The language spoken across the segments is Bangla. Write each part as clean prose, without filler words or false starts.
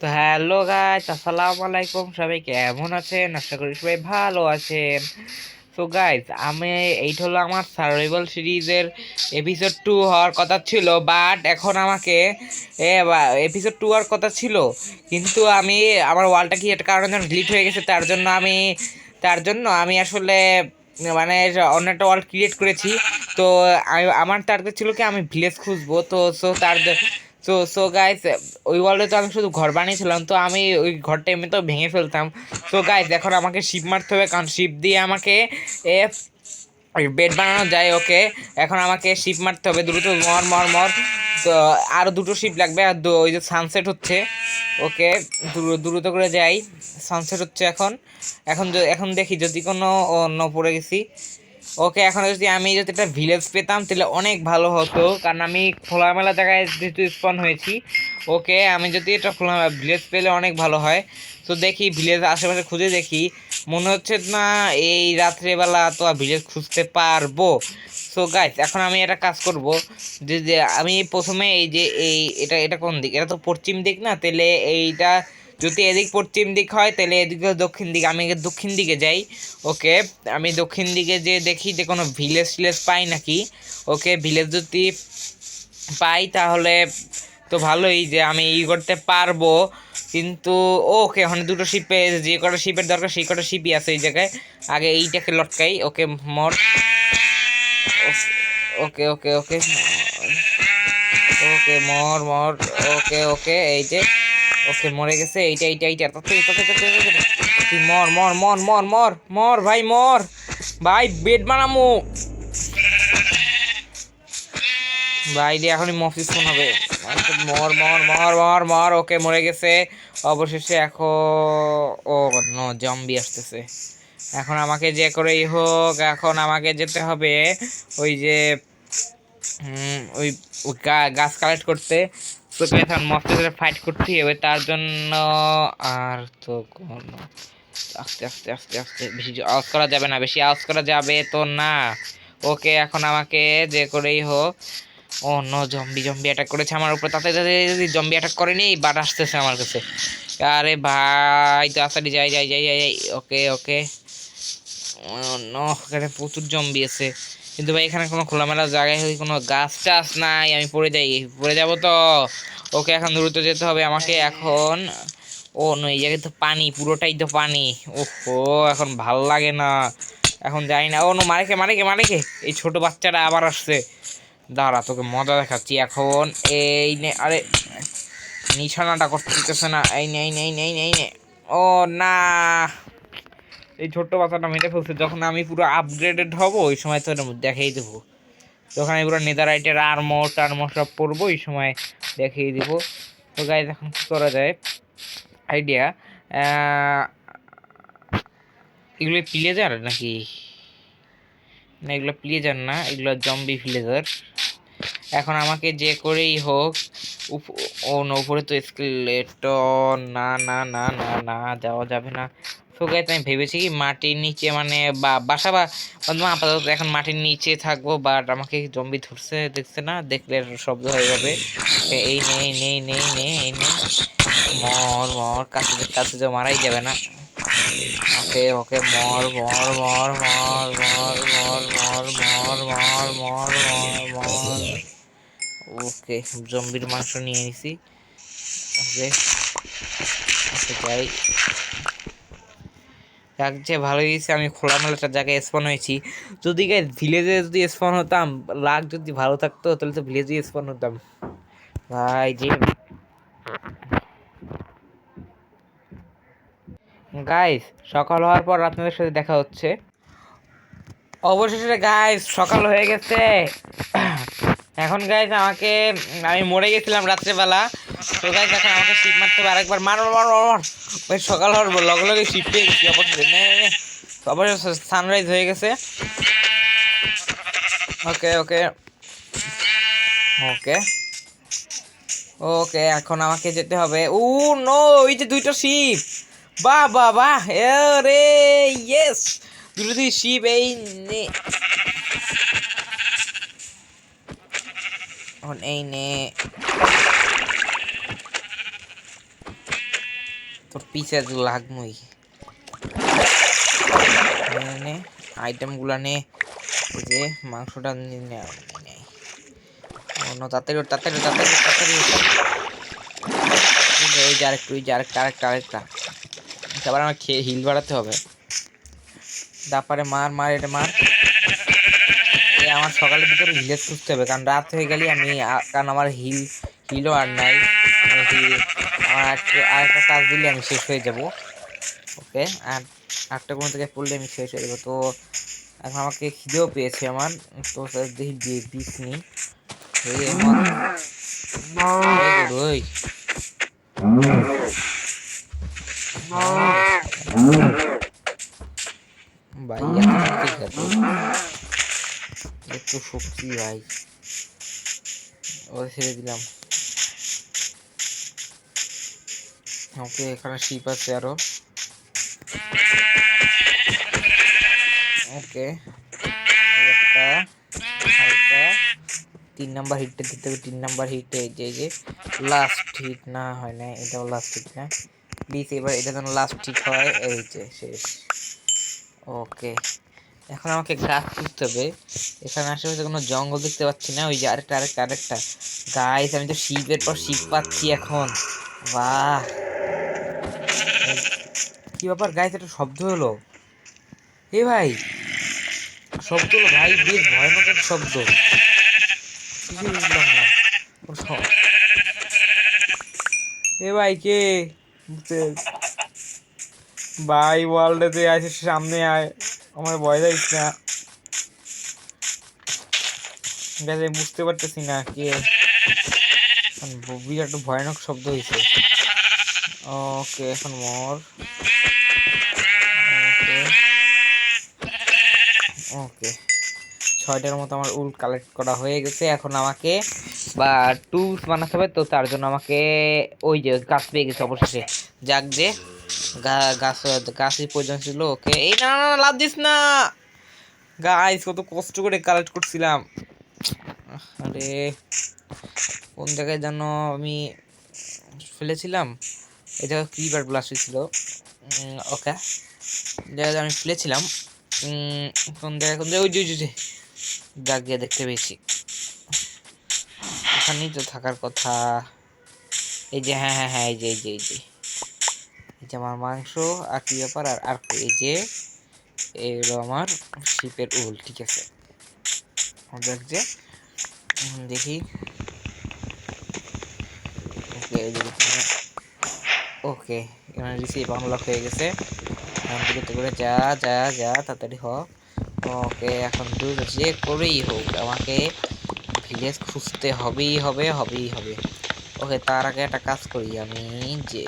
তো হ্যালো গাইস, আসসালামু আলাইকুম। সবাই কেমন আছেন? আশা করি সবাই ভালো আছেন। তো গাইস, আমি এইটা হলো আমার সার্ভাইভাল সিরিজের এপিসোড 2 হওয়ার কথা ছিল, বাট এখন আমাকে এপিসোড 2 হওয়ার কথা ছিল, কিন্তু আমি আমার ওয়ালটা কি একটা কারণে ডিলিট হয়ে গেছে। তার জন্য আমি আসলে মানে অন্য একটা ওয়ার্ল্ড ক্রিয়েট করেছি। তো আমার টার্গেট ছিল কি আমি ভিলেজ খুঁজবো। তো সো তার সো গাইস, ওই ওয়ার্ল্ডে তো আমি শুধু ঘর বানিয়েছিলাম, তো আমি ওই ঘরটা এমনিতেও ভেঙে ফেলতাম। সো গাইস, এখন আমাকে শিপ মারতে হবে, কারণ শিপ দিয়ে আমাকে এ বেড বানানো যায়। ওকে, এখন আমাকে শিপ মারতে হবে, দ্রুত মর মর মর। তো আরও দুটো শিপ লাগবে, আর ওই যে সানসেট হচ্ছে। ওকে, দ্রুত করে যাই, সানসেট হচ্ছে এখন। এখন দেখি যদি কোনো অন্য পড়ে গেছি। ওকে, এখন যদি একটা ভিলেজ পেতাম তাহলে অনেক ভালো হতো, কারণ আমি খোলামেলা জায়গায় যেহেতু স্পন হয়েছি। ওকে, আমি যদি এটা খোলামেলা ভিলেজ পেলে অনেক ভালো হয়। তো দেখি ভিলেজ আশেপাশে খুঁজে দেখি, মনে হচ্ছে না এই রাত্রেবেলা তো ভিলেজ খুঁজতে পারবো। সো গাইস, এখন আমি একটা কাজ করব, যে আমি প্রথমে এই যে এটা এটা কোন দিক, এটা তো পশ্চিম দিক না, তাহলে এইটা যদি এদিক পশ্চিম দিক হয় তাহলে এদিকে দক্ষিণ দিক, আমি দক্ষিণ দিকে যাই। ওকে, আমি দক্ষিণ দিকে যে দেখি যে কোনো ভিলেজ টিলেজ পাই নাকি। ওকে, ভিলেজ যদি পাই তাহলে তো ভালোই, যে আমি করতে পারবো। কিন্তু ওকে, ওখানে দুটো শিপে, যে কটা শিপের দরকার সেই কটা শিপই আছে এই জায়গায়। আগে এইটাকে লটকাই। ওকে, মর। ওকে ওকে ওকে ওকে, মর মর। ওকে ওকে, এই যে ওকে মরে গেছে। এইটা এইটা এইটা তুই মর মর মর মর মর মর ভাই, মর ভাই, বেড বানামু ভাই দিয়ে, এখনই মফিস ফোন হবে। মর মর মর মর মর। ওকে, মরে গেছে অবশেষে। এখন ও নো, জম্বি আসতেছে। এখন আমাকে যে করেই হোক, এখন আমাকে যেতে হবে ওই যে ওই গাছ কালেক্ট করতে। তোকে এখন মস্তের সাথে ফাইট করতে হবে তার জন্য। আর তো কোনো, আস্তে আস্তে আস্তে আস্তে, বেশি আওয়াজ করা যাবে না, বেশি আওয়াজ করা যাবে তো না। ওকে, এখন আমাকে যে করেই হোক। ও নো, জম্বি জম্বি অ্যাটাক করেছে আমার উপর। তাতে যদি জম্বি অ্যাটাক করেনি, বাট আসতেছে আমার কাছে। আরে ভাই, তাড়াতাড়ি যাই যাই যাই যাই যাই। ওকে ওকে, নো, এখানে প্রচুর জম্বি আছে, কিন্তু ভাই এখানে কোনো খোলামেলা জায়গায় কোনো গাছ টাছ নাই, আমি পড়ে যাবো তো। ওকে, এখন দ্রুত যেতে হবে আমাকে এখন। ও নো, এই জায়গায় তো পানি, পুরোটাই তো পানি। ওহো, এখন ভাল লাগে না, এখন যাই না। ও নো, মারেকে এই ছোট বাচ্চাটা আবার আসছে। দাঁড়া, তোকে মজা দেখাচ্ছি এখন। এই নে, আরে নিশানাটা করতে দিতেছে না। এই নে এই নে এই নে এই নে এই নে। ও না, এই ছোট্ট বাচ্চাটা মেরে ফেলছে। যখন আমি পুরো আপগ্রেডেড হব ওই সময় তো দেখিয়ে দেবো। যখন আমি পুরো নেদারাইটের আর্মর টার্মর সব পরবো ওই সময় দেখিয়ে দিব। তো গাইজ, এখন কী করা যায় আইডিয়া, এগুলো প্লেজার নাকি? না, এগুলো প্লেজার না, এগুলো জম্বি প্লেজার। এখন আমাকে যে করেই হোক ও না, উপরে তো স্কেলেটন, না না না না না, যাওয়া যাবে না। তো গাইস, আমি ভেবেছি কি মাটির নিচে মানে বাসা আপাতত এখন মাটির নিচে থাকবো, বাট আমাকে জম্বি ধরছে, দেখছে না, দেখলে শব্দ হয়ে যাবে। এই নেই নেই নেই নেই এই নেই, মর মর, কাছে কাছে যে মারাই যাবে না। ওকে ওকে, মর মর মর মর মর মর মর মর মর মর মর মর। ওকে, জম্বির মাংস নিয়ে নিছি। ওকে, ওকে যাই। লাগছে ভালোই হয়েছে, আমি খোলামেলা একটা জায়গায় স্পন হয়েছি। যদি ভিলেজে যদি স্পন হতাম, লাক যদি ভালো থাকতো তাহলে তো ভিলেজে স্পন হতাম ভাই। যে গাইস, সকাল হওয়ার পর আপনাদের সাথে দেখা হচ্ছে। অবশেষে গাইস, সকাল হয়ে গেছে। এখন গাইস আমাকে, আমি মরে গেছিলাম রাত্রেবেলা। তো গাইস, এখন আমাকে শিপ মারতে হবে আরেকবার। মার মার মার মার। ওই সকাল হওয়ার লগে লগে শিপ পেয়ে গেছি অবশ্যই। অবশ্যই সানরাইজ হয়ে গেছে। ওকে ওকে ওকে ওকে, এখন আমাকে যেতে হবে। ও নো, ওই যে দুইটা শিপ, বাহ বাহ বাহ, রে ইয়েস, দুটো শিপ। এই নে, এখন এই নে। তোর পিছে লাগমই নে আইটেমগুলো নে এই যে মাংসটা নে অন্য তাড়াতাড়ি তাড়াতাড়ি তাড়াতাড়ি তাড়াতাড়ি ওই যে আরেকটু ওই যে আরেকটা আবার আমার খেয়ে হিল বাড়াতে হবে তারপরে মার মার এটা মার আমার সকালের ভিতরে ভিলেজ খুঁজতে হবে কারণ রাত হয়ে গেলে আমি কারণ আমার হিলও আর নাই আমার আরেকটা কাজ দিলে আমি শেষ হয়ে যাব ওকে আর আটটা কোনো থেকে পড়লে আমি শেষ হয়ে যাবো তো এখন আমাকে খিদেও পেয়েছে আমার তো দেখি বিষ নিই ওই ভাই একটু শক্তি ভাই ও ছেড়ে দিলাম ওকে এখানে শিপ আছে আরো ওকে একটা হালকা 3 নাম্বার হিটটা দিতে হবে 3 নাম্বার হিটে যে লাস্ট হিট না হয় না এটাও লাস্ট হিট না প্লিজ এবার এটা যেন লাস্ট হিট হয় এই যে শেষ ওকে এখন আমাকে গাছ খুঁজতে হবে এখানে আশেপাশে কোনো জঙ্গল দেখতে পাচ্ছি না ওই যে আরেকটা গাইস আমি তো শিপের পর শিপ পাচ্ছি এখন বাহ কি ব্যাপার গাইস একটা শব্দ হলো এ ভাই শব্দ হলো ভাই বেশ ভয়ানক একটা শব্দ কিছু বুঝলাম না এ ভাই কে ভাই ওয়ার্ল্ডে আছে সামনে আয় আমার ভয় যাইস না গেছে বুঝতে পারতেছি না কে বিরাট ভয়ানক শব্দ হয়েছে ওকে এখন মর ওকে ওকে 6টার মতো আমার উল কালেক্ট করা হয়ে গেছে এখন আমাকে বা টুলস বানাতে হবে তো তার জন্য আমাকে ওই যে গাছ পেয়ে গেছে অবশেষে যাক যে গাছই প্রয়োজন ছিল ওকে এই না লাভ দিস না গাইস কত কষ্ট করে কালেক্ট করছিলাম আরে কোন জায়গায় যেন আমি ফেলেছিলাম এই জায়গায় ক্রিপার ব্লাস্ট ছিল ওকে জায়গায় আমি ফেলেছিলাম কোন জায়গায় ওই যে যাক গিয়ে দেখতে পেয়েছি ওখানেই তো থাকার কথা এই যে হ্যাঁ এই যে আমার মাংস আর কি ব্যাপার আর এই যে এগুলো আমার শিপের উল ঠিক আছে দেখ যে দেখি ওকে ওকে এখানে রিসিভ আনলক হয়ে গেছে এখন দ্রুত করে যা তাড়াতাড়ি হ ওকে এখন দ্রুত যে করেই হোক আমাকে ভিলেজ খুঁজতে হবেই হবে ওকে তার আগে একটা কাজ করি আমি যে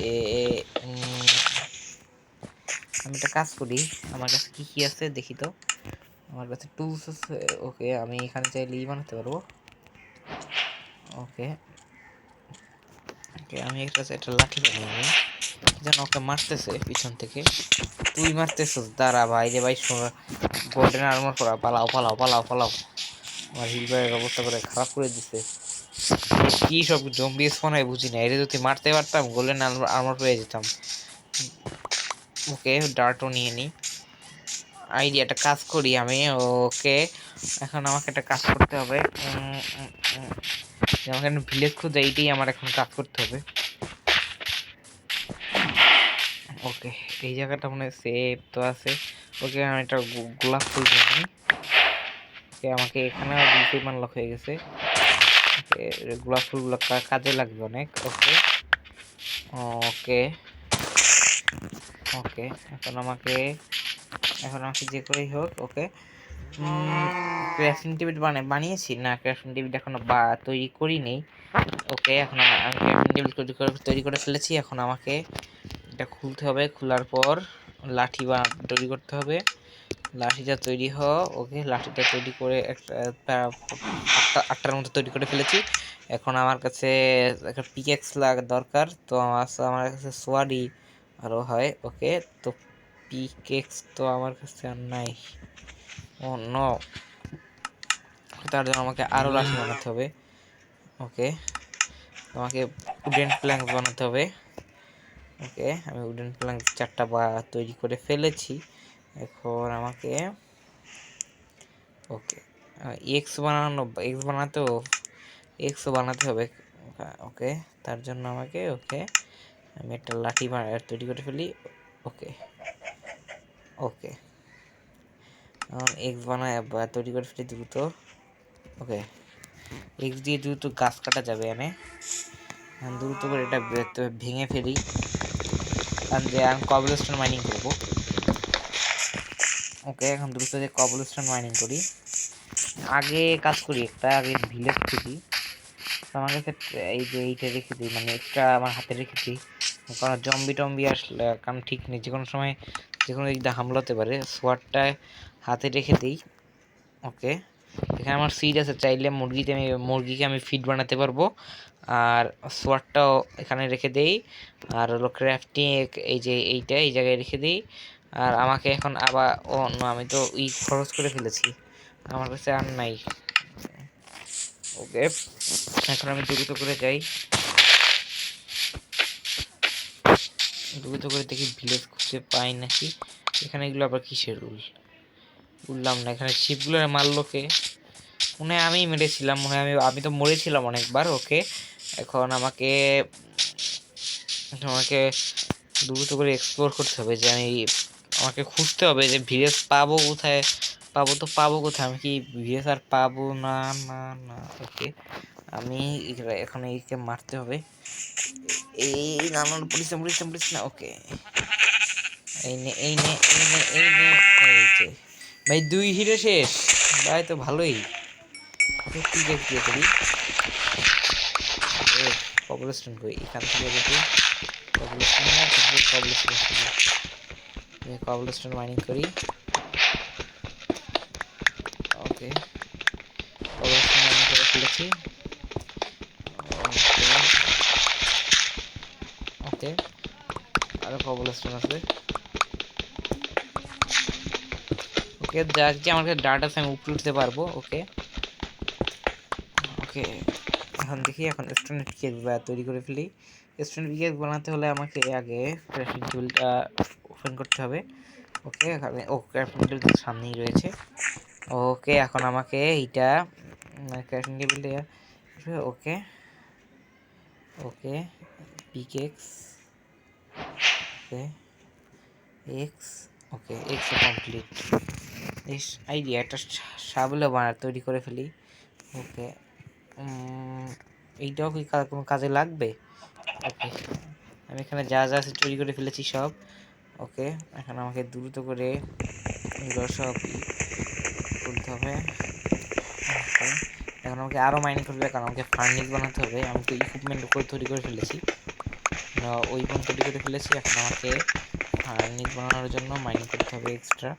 একটা কাজ করি আমার কাছে কি আছে দেখি তো আমার কাছে টুলস আছে ওকে আমি এখানে চাইলে বানাতে পারবো ওকে আমি একটা লাঠি বানিয়ে নিই যেন ওকে মারতেছে পিছন থেকে তুই মারতেছিস দাঁড়া ভাই রে ভাই গোল্ডেন আর্মার করা পালাও আমার হিলবারের অবস্থা করে খারাপ করে দিছে কি সব জম্বি স্পনায় বুঝি না এটা যদি মারতে পারতাম গোল্ডেন আর্মার পেয়ে যেতাম ওকে ডার্টও নিয়ে নিই আইডিয়াটা কাজ করি আমি ওকে এখন আমাকে একটা কাজ করতে হবে আমাকে ভিলেজ খুঁজে এইটাই আমার এখন কাজ করতে হবে ওকে এই জায়গাটা মনে হয় সেফ তো আছে ওকে আমি একটা গোলাপ ফুল নিই ওকে আমাকে এখানে দুইটাই মানলক হয়ে গেছে ওকে গোলাপ ফুলগুলো কাজে লাগবে অনেক ওকে ওকে ওকে এখন আমাকে যে করেই হোক ওকে ক্রাফটিং টেবিল বানিয়েছি না ক্রাফটিং টেবিল এখনো তৈরি করিনি ওকে এখন আমি ক্রাফটিং টেবিল তৈরি করে ফেলেছি এখন আমাকে এটা খুলতে হবে খোলার পর লাঠি তৈরি করতে হবে লাঠিটা তৈরি ওকে লাঠিটা তৈরি করে আটটার মতো তৈরি করে ফেলেছি এখন আমার কাছে একটা পিকেক্স দরকার তো আমার কাছে সোয়ারি আরও হয় ওকে তো পিকেক্স তো আমার কাছে আর নাই ও নো তার জন্য আমাকে আরও লাঠি বানাতে হবে ওকে আমাকে উডেন প্ল্যাঙ্ক বানাতে হবে ওকে, আমি উডেন প্ল্যাঙ্ক 4টা বা তৈরি করে ফেলেছি। এখন আমাকে ওকে এক্স বানাতেও এক্সও বানাতে হবে। ওকে, তার জন্য আমাকে ওকে আমি একটা লাঠি তৈরি করে ফেলি। ওকে ওকে, এক্স তৈরি করে ফেলি দ্রুত। ওকে, এক্স দিয়ে দ্রুত গাছ কাটা যাবে এনে দ্রুত করে এটা ভেঙে ফেলি, কারণ যে আমি কবলস্টোন মাইনিং করবো। ওকে, এখন দ্রুত যে কবলস্টোন মাইনিং করি, আগে কাজ করি একটা আগে ভিলেজ খুঁজি। আমার কাছে এই যে এইটা রেখে দিই, মানে এক্সট্রা আমার হাতে রেখে দিই, কারণ জম্বি টম্বি আসলে কারণ ঠিক নেই, যে কোনো সময় যে কোনো দিক দিয়ে হামলা হতে পারে। সোয়ারটা হাতে রেখে দিই। ওকে, এখানে আমার সিড আছে, চাইলে মুরগিকে আমি ফিড বানাতে পারবো। আর সোয়ারটাও এখানে রেখে দেই। আর হলো ক্রাফটিং, এই যে এইটা এই জায়গায় রেখে দিই। আর আমাকে এখন আবার না, আমি তো খরচ করে ফেলেছি, আমার কাছে আর নাই। ওকে, এখন আমি দ্রুত করে যাই, দ্রুত করে দেখি ভিলেজ খুঁজে পাই নাকি। এখানে এগুলো আবার কিসের রুল বুঝলাম না। এখানে শিপগুলো মারলো কে? মনে হয় আমি মেরেছিলাম, মনে হয় আমি তো মরেছিলাম অনেকবার। ওকে, এখন আমাকে আমাকে দ্রুত করে এক্সপ্লোর করতে হবে, যে আমাকে খুঁজতে হবে যে ভিলেজ পাবো কোথায়। পাবো কোথায়, আমি কি ভিলেজ আর পাবো না? না না, ওকে, আমি এখন এইকে মারতে হবে। এই না না, পুলিশ না। ওকে, এই নে এই যে ভাই 2 হিরে শেষ ভাই, তো ভালোই। পিকেক্স দিয়ে করি। কবলস্টোন করি এখান থেকে দেখি, কবলস্টোন মাইনিং করি। ওকে, কবলস্টোন মাইনিং করে ফেলেছি। ওকে, আরো কবলস্টোন আছে। ওকে, যাক যে আমার কাছে ডাটা আছে, আমি উপরে উঠতে পারবো। ওকে ওকে, এখন দেখি, এখন স্টুডেন্ট পিকেক্স তৈরি করে ফেলি। স্টুডেন্ট পিকেক্স বানাতে হলে আমাকে আগে ক্রাফটিং টেবিলটা ওপেন করতে হবে। ওকে, এখানে ক্রাফটিং টেবিল সামনেই রয়েছে। ওকে, এখন আমাকে এইটা ক্রাফটিং টেবিলটা ওকে ওকে পিকেক্স ওকে এক্স ওকে এক্স কমপ্লিট। এই আইডিয়া একটা সাবলে তৈরি করে ফেলি। ওকে, এইটাও কি কোনো কাজে লাগবে? ওকে, আমি এখানে যা যা আছে তৈরি করে ফেলেছি সব। ওকে, এখন আমাকে দ্রুত করে এগুলো সব করতে হবে। এখন আমাকে আরও মাইনিং করতে হবে, কারণ আমাকে ফার্নিচ বানাতে হবে। আমি তো ইকুইপমেন্ট তৈরি করে ফেলেছি, ওইপন তৈরি করে ফেলেছি। এখন আমাকে ফার্নিচ বানানোর জন্য মাইনিং করতে হবে এক্সট্রা।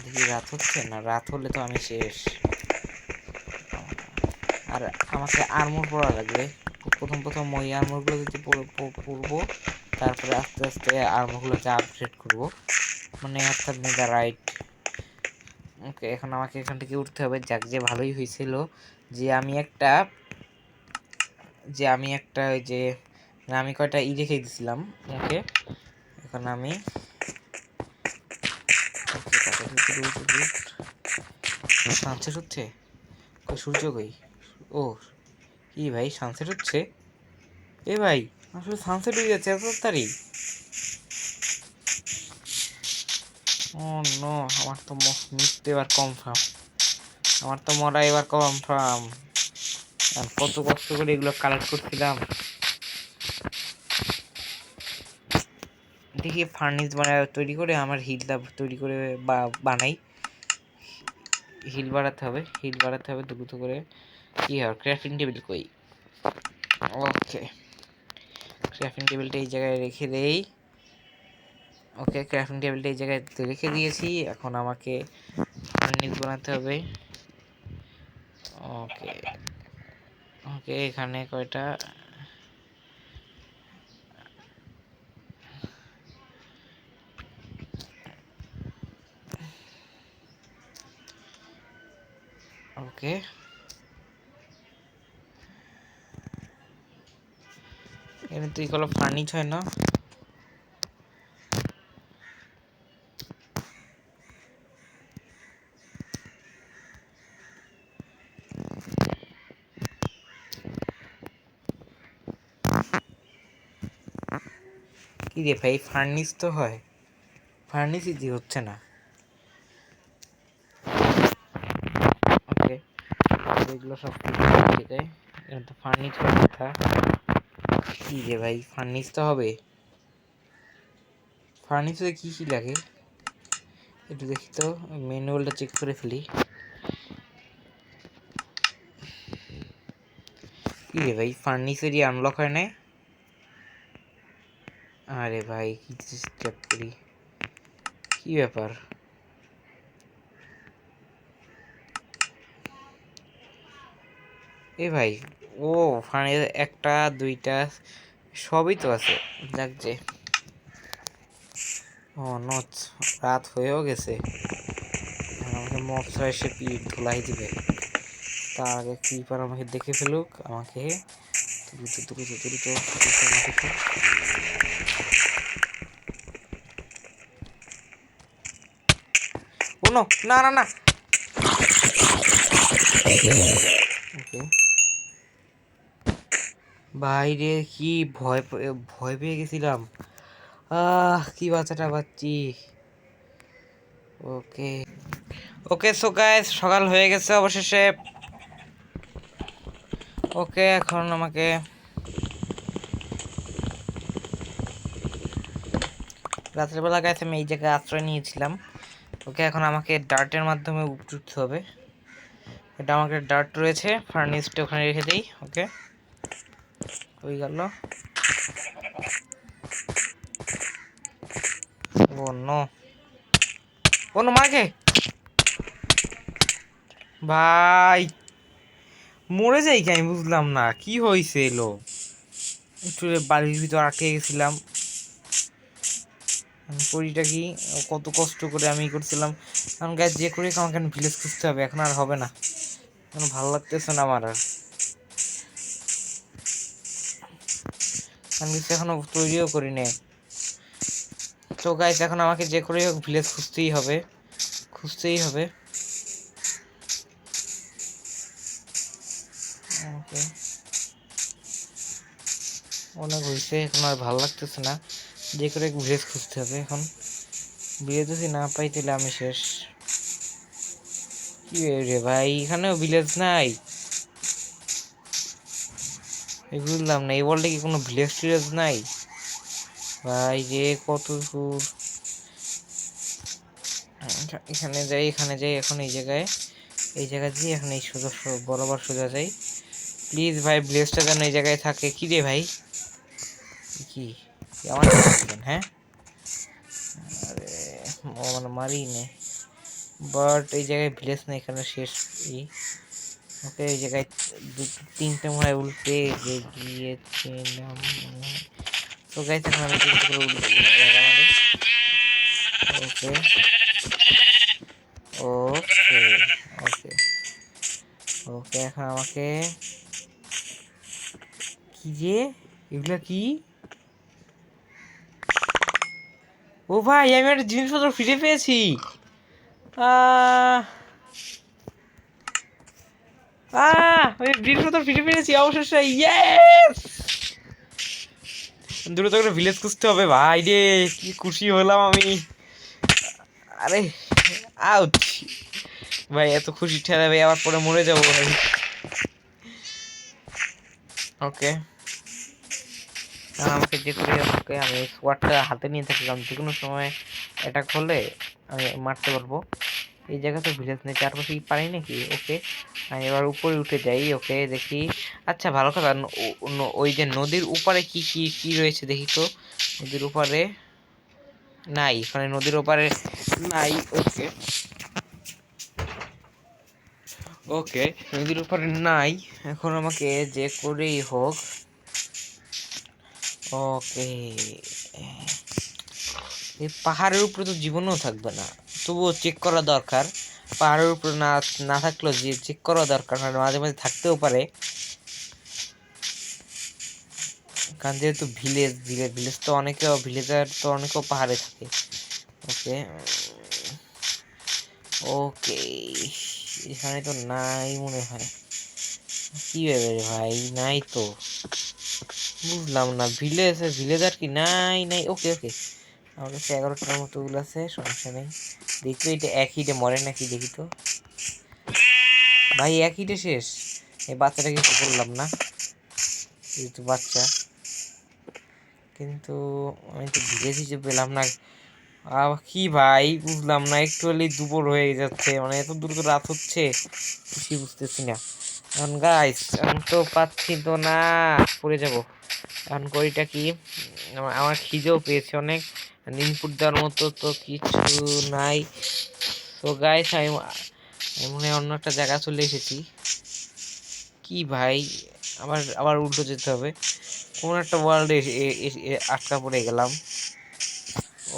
দেখি রাত হচ্ছে না, রাত হলে তো আমি শেষ। আর আমাকে আর্মর পরা লাগবে। প্রথম ওই আর্মরগুলো যদি পরবো, তারপরে আস্তে আস্তে আর্মরগুলোকে আপগ্রেড করবো, মানে অর্থাৎ মেগা রাইট। ওকে, এখন আমাকে এখান থেকে উঠতে হবে। যাক, যে ভালোই হয়েছিল যে আমি একটা ওই যে আমি কয়টা রেখে দিছিলাম। ওকে, এখন আমি সানসেট হচ্ছে, কই সূর্য কই? ও কি ভাই, সানসেট হচ্ছে? এ ভাই, আসলে সানসেট হয়ে যাচ্ছে এত তাড়াতাড়ি? ও নো, আমার তো মৃত্যু এবার কনফার্ম, আমার তো মরা এবার কনফার্ম। কত কষ্ট করে এগুলো কালেক্ট করছিলাম। দেখি ফার্নিচ তৈরি করে আমার হিলটা তৈরি করে বানাই। হিল বাড়াতে হবে দ্রুত করে। কি হয়, ক্রাফটিং টেবিল কই? ওকে, ক্রাফটিং টেবিলটা এই জায়গায় রেখে দেই। ওকে, ক্রাফটিং টেবিলটা এই জায়গায় রেখে দিয়েছি। এখন আমাকে ফার্নিচ বানাতে হবে। ওকে ওকে, এখানে কয়টা ওকে, এখানে তুই কোনো ফার্নিচ হয় না। কি রে ভাই, ফার্নিস তো হয়, ফার্নিসই দিয়ে হচ্ছে না। ওকে, এগুলো সব ঠিক আছে, এটা তো ফার্নিস হওয়ার কথা। কি রে ভাই, ফার্নিস তো হবে। ফার্নিসে কি কি লাগে একটু দেখি তো, ম্যানুয়ালটা চেক করে ফেলি। কি রে ভাই, ফার্নিচারই আনলক হয় না। আরে ভাই কি চেক করি, কি ব্যাপার। এ ভাই, ও ফার্নিচার একটা দুইটা সবই তো আছে। যাক যে, ও নচ, রাত হয়েও গেছে, আমাকে মশরা এসে পিঠ ধুলাই দিবে। তার আগে ক্রিপার আমাকে দেখে ফেলুক, আমাকে দ্রুত দ্রুত দ্রুত দ্রুত আমাকে। ও নো, না না না। ওকে, বাইরে কি ভয় ভয় পেয়ে গেছিলাম। কি বাচ্চাটা বাচ্চি। ওকে ওকে, সো গাইস সকাল হয়ে গেছে অবশেষে। ওকে, এখন আমাকে রাত্রেবেলা গাইছে আমি এই জায়গায় আশ্রয় নিয়েছিলাম। ওকে, এখন আমাকে ডার্টের মাধ্যমে উঠতে হবে। এটা আমাকে ডার্ট রয়েছে, ফার্নিশটা ওখানে রেখে দিই। ওকে, হয়ে গেল। ও নো, ও নো, মাকে ভাই মরে যাই কি, আমি বুঝলাম না কি হয়েছে। এলো একটু বাড়ির ভিতর আটকে গেছিলাম। করিটা কি, কত কষ্ট করে আমি করছিলাম। কারণ গাছ যে করে আমাকে ভিলেজ খুঁজতে হবে, এখন আর হবে না, এখন ভালো লাগতেছে না আমার আর। আমি কিছু এখনো তৈরিও করি নে। তো গাইস এখন আমাকে যে করে হোক ভিলেজ খুঁজতেই হবে, খুঁজতেই হবে। ওকে, অনেক হয়েছে, এখন আর ভালো লাগতেছে না, যে করে ভিলেজ খুঁজতে হবে এখন। ভিলেজ যদি না পাই তাহলে আমি শেষ। কি রে ভাই, এখানেও ভিলেজ নাই, বুঝলাম না এই ওয়ার্ল্ডে কি কোনো ভিলেজ টিলেজ নাই ভাই। যে কত দূর, এখানে যাই, এখানে যাই, এখন এই জায়গায়, এই জায়গায় যাই, এখন এই সোজা বরাবর সোজা যাই। প্লিজ ভাই ব্লেসটা যেন এই জায়গায় থাকে। কি রে ভাই, কি আমার হ্যাঁ, আরে মানে মারি নে, বাট এই জায়গায় ভিলেজ নেই, এখানে শেষ। ওকে, এই জায়গায় তিনটে মনে হয় উল্টে গিয়েছিলাম। তো গাইস এখন আমি তিনটে করে উল্টে ওকে ওকে ওকে ওকে, এখন আমাকে কি যে, এগুলা কি। ও ভাই, আমি একটা জিনিসপত্র ফিরে পেয়েছি। আহ আমি জিনিসপত্র ফিরে পেয়েছি অবশেষে, ইয়েস। দ্রুত করে ভিলেজ খুঁজতে হবে ভাই রে, কি খুশি হলাম আমি। আরে আউট ভাই, এত খুশি ঠেলা ভাই, আবার পরে মরে যাবো ভাই। ওকে, আমাকে যে করে ওকে, আমি সোয়াটটা হাতে নিয়ে থাকি, কারণ যে কোনো সময় অ্যাটাক হলে আমি মারতে পারবো। এই জায়গা তো ভিলেজ নেই, চারপাশে কি পারি নাকি। ওকে, আমি এবার উপরে উঠে যাই। ওকে দেখি, আচ্ছা ভালো কথা, ওই যে নদীর উপরে কি কি কি রয়েছে দেখি তো। নদীর উপরে নাই, মানে নদীর ওপারে নাই। ওকে ওকে, নদীর উপরে নাই, এখন আমাকে যে করেই হোক। ওকে, এই পাহাড়ের উপরে তো জীবনেও থাকবে না, তবুও চেক করা দরকার। পাহাড়ের উপরে না না থাকলেও যে চেক করা দরকার, কারণ মাঝে মাঝে থাকতেও পারে, কারণ যেহেতু ভিলেজ ভিলেজ ভিলেজ তো অনেকেও, ভিলেজার তো অনেকেও পাহাড়ে থাকে। ওকে ওকে, এখানে তো নাই মনে হয়। কি ব্যাপারে ভাই, নাই তো। বুঝলাম না, ভিলেজার কি নাই নাই? ওকে ওকে, আমার কাছে 11টার মতো উল আছে, সমস্যা নেই। দেখি তো এটা এক হিটে মরে নাকি, দেখি তো। ভাই এক হিটে শেষ। এই বাচ্চাটা কিছু করলাম না, যেহেতু বাচ্চা। কিন্তু আমি তো ভিলেজ হিসেবে পেলাম না। কি ভাই বুঝলাম না, একটু হলেই দুপুর হয়ে যাচ্ছে, মানে এত দ্রুত রাত হচ্ছে, কিছুই বুঝতেছি না। এখন গাইস আমি তো পাচ্ছি তো না, পড়ে যাব। এখন করিটা কি, আমার খিদেও পেয়েছে অনেক, ইনপুট দেওয়ার মতো তো কিছু নাই। তো গাইস আমি মনে হয় অন্য একটা জায়গা চলে এসেছি। কি ভাই, আবার আবার উল্টো যেতে হবে, কোন একটা ওয়ার্ল্ডে আটকা পড়ে গেলাম।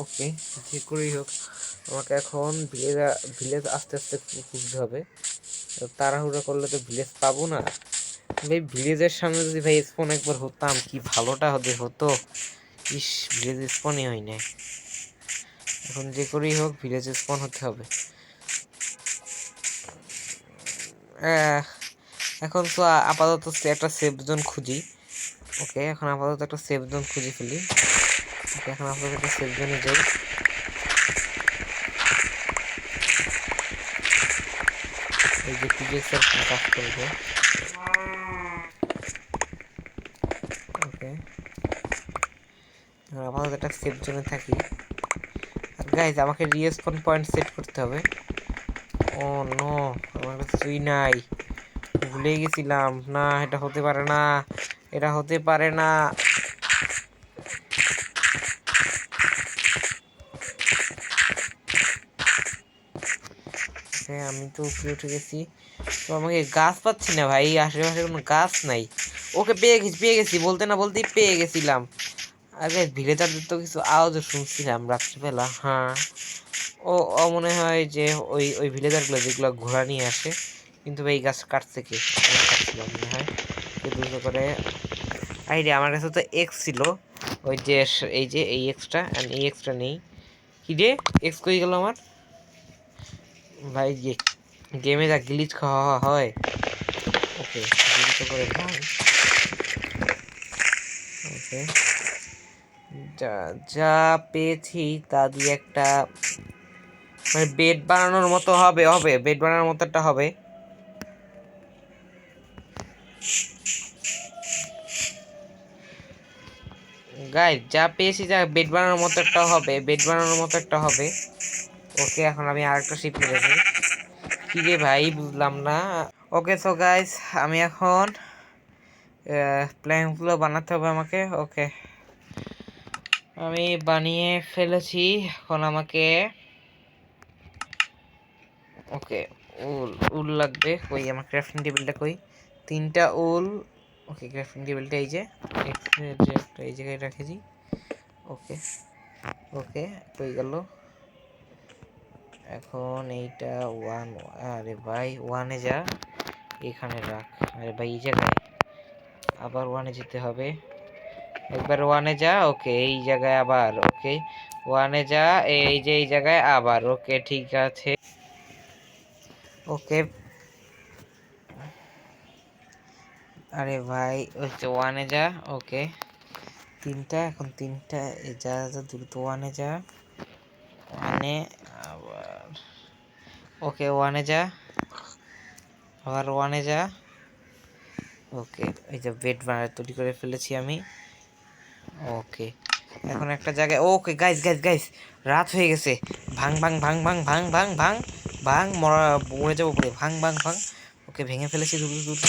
ওকে, যে করেই হোক আমাকে এখন ভিলেজ আস্তে আস্তে খুঁজতে হবে। তাড়াহুড়া করলে তো ভিলেজ পাবো না ভাই। ভিলেজের সামনে যদি ভাই স্পন একবার হতাম কি ভালোটা হতো। ইস, ভিলেজ স্পনই হয় না। এখন যে করেই হোক ভিলেজ স্পন হতে হবে। এখন তো আপাতত একটা সেফ জোন খুঁজি। ওকে, এখন আপাতত একটা সেফ জোন খুঁজে ফেলি। ওকে, এখন আপাতত একটা সেফ জোনে যাই। এই যে পিজেক্সের কাজ করবে। ওকে, আপাতত একটা সেফ জোনে থাকি। আর গাইজ আমাকে রিস্পন পয়েন্ট সেট করতে হবে। ও নো, আমার কাছে কিছুই নাই, ভুলে গেছিলাম। না, এটা হতে পারে না, এটা হতে পারে না। হ্যাঁ, আমি তো উপরে উঠে গেছি, তো আমাকে গাছ পাচ্ছি না ভাই, আশেপাশে কোনো গাছ নাই। ওকে, পেয়ে গেছি বলতে না বলতেই পেয়ে গেছিলাম। আগে ভিলেজারদের তো কিছু আওয়াজও শুনছিলাম রাত্রিবেলা। হ্যাঁ, ও মনে হয় যে ওই ওই ভিলেজারগুলো যেগুলো ঘোড়া নিয়ে আসে। কিন্তু ভাই গাছ কাটছে কে? আমি কাটছিলাম মনে হয়। দ্রুত করে আইডিয়া, আমার কাছে তো এক্স ছিল, ওই যে এই যে এই এক্সট্রা, এই এক্সট্রা নেই। কি রে, এক্স কই গেল আমার? ভাই গেমে যা গ্লিচ খাওয়া হয়। ওকে, দ্রুত করে ভাঙ। ওকে, যা যা পেয়েছি তা দিয়ে একটা মানে বেড বানানোর মতো হবে বেড বানানোর মতো একটা হবে। গাইস যা পেয়েছি, যা বেড বানানোর মতো একটা হবে, বেড বানানোর মতো একটা হবে। ওকে, এখন আমি আরেকটা শিপ মেরেছি। কি রে ভাই, বুঝলাম না। ওকে সো গাইস, আমি এখন প্ল্যানগুলো বানাতে হবে আমাকে। ওকে, আমি বানিয়ে ফেলেছি, এখন আমাকে ওকে উল উল লাগবে। কই আমার ক্রাফটিং টেবিলটা, কই? 3টা উল। ওকে, ক্রাফটিং টেবিলটা এই যে এই জায়গায় রেখেছি। ওকে ওকে, কই গেল? এখন এইটা ওয়ান, আরে ভাই ওয়ানে যা, এখানে রাখ। আরে ভাই এই জায়গায় আবার ওয়ানে যেতে হবে, একবার ওয়ানে যা। ওকে, এই জায়গায় আবার। ওকে, ওয়ানে যা, এই যে এই জায়গায় আবার। ওকে ঠিক আছে। ওকে, আরে ভাই ওই তো ওয়ানে যা। ওকে, 3টা, এখন 3টা যা যা দ্রুত ওয়ানে যা, ওয়ানে আবার। ওকে, ওয়ানে যা, আবার ওয়ানে যা। ওকে, এই যে বেড বানার তৈরি করে ফেলেছি আমি। ওকে, এখন একটা জায়গায়। ওকে গাইস গাইস গাইস, রাত হয়ে গেছে। ভাং ভাং ভাং ভাং ভাং ভাং ভাং ভাং, মরে যাবো পরে। ভাং ভাং ভাং। ওকে, ভেঙে ফেলেছি। দ্রুত দ্রুত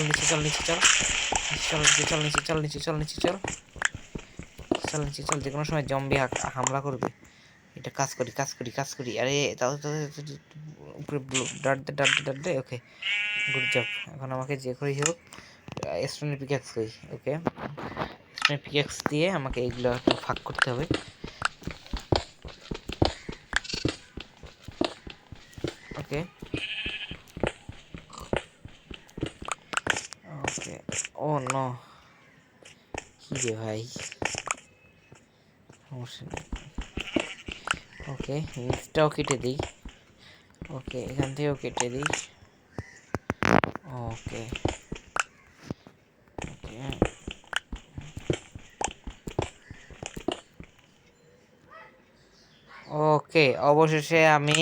নিচে চল, নিচে চল, নিচে চল, নিচে চল, নিচে চল, নিচে চল, নিচে চল, নিচে চল, নিচে চল। যে কোনো সময় জম্বি হামলা করবে। এটা কাজ করি কাজ করি কাজ করি। আরে উপরে ডাট দে। ওকে, গুড জব। এখন আমাকে যে করেই হোক স্টোনের পিক্যাক্স করি। ওকে, স্টোনের পিক্যাক্স দিয়ে আমাকে এইগুলো একটু ভাগ করতে হবে। ওকে ওকে, ও নো, কি রে ভাই, সমস্যা নেই। ওকে, নিচটাও কেটে দিই। ওকে, এখান থেকেও কেটে দিই। ওকে ওকে, ওকে, অবশেষে আমি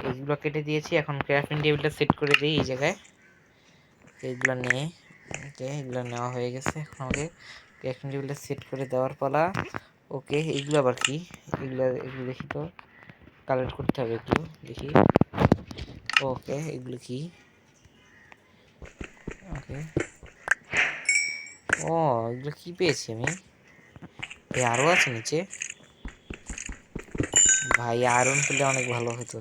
এইগুলো কেটে দিয়েছি। এখন ক্রাফটিং টেবিলটা সেট করে দিই এই জায়গায়। এইগুলো নিয়ে ওকে, এগুলো নেওয়া হয়ে গেছে। এখন আমাকে ক্রাফটিং টেবিলটা সেট করে দেওয়ার পালা। ওকে, এগুলো আবার কি? এগুলো এগুলো দেখি তো, কালেক্ট করতে হবে একটু, দেখি। ওকে, এগুলো কি? ওকে, ও এগুলো কি পেয়েছি আমি? আরও আছে নিচে। ভাই আয়রন পেলে অনেক ভালো হতো।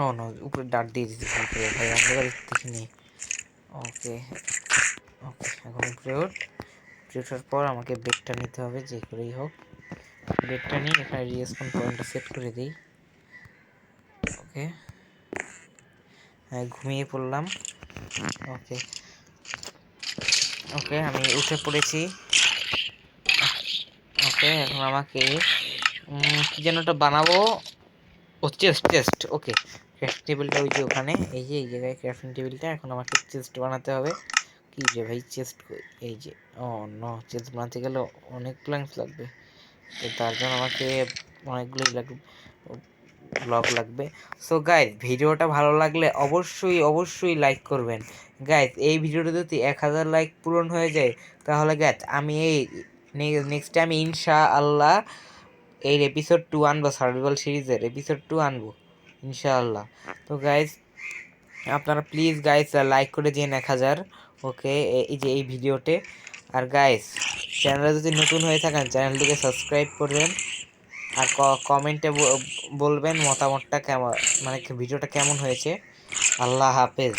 ও না, উপরে ডাট দিয়ে দিতে ভুল করে ভাই, অন্ধকার দেখিনি। ওকে ওকে, এখন উপরে ওঠার পর আমাকে বেডটা নিতে হবে, যে করেই হোক। বেডটা নিয়ে এখানে রিস্পন পয়েন্টটা সেট করে দিই। ওকে, হ্যাঁ ঘুমিয়ে পড়লাম। ওকে ওকে, আমি উঠে পড়েছি। ওকে, এখন আমাকে কি যেন ওটা বানাবো। ও চেস্ট। ওকে, ক্রাফটিং টেবিলটা ওই যে ওখানে, এই যে এই জায়গায় ক্রাফটিং টেবিলটা। এখন আমাকে চেস্ট বানাতে হবে। কি যে ভাই চেস্ট, এই যে, ও নো, চেস্ট বানাতে গেলে অনেক প্ল্যাঙ্কস লাগবে। তো তার জন্য আমাকে অনেকগুলোই লাগবে, ব্লক লাগবে। সো গাইজ, ভিডিওটা ভালো লাগলে অবশ্যই লাইক করবেন। গাইজ, এই ভিডিওটা যদি 1000 লাইক পূরণ হয়ে যায়, তাহলে গাইজ আমি এই নেক্সট টাইম ইনশাআল্লাহ এর এপিসোড 2 আনবো, সার্ভাইভাল সিরিজের এপিসোড 2 আনবো ইনশাআল্লাহ। তো গাইজ, আপনারা প্লিজ গাইজ লাইক করে দিন 1000। ওকে, এই যে এই ভিডিওতে। আর গাইজ, চ্যানেলে যদি নতুন হয়ে থাকেন, চ্যানেলটিকে সাবস্ক্রাইব করবেন। আর কমেন্টে বলবেন মতামতটা কেমন, মানে ভিডিওটা কেমন হয়েছে। আল্লাহ হাফেজ।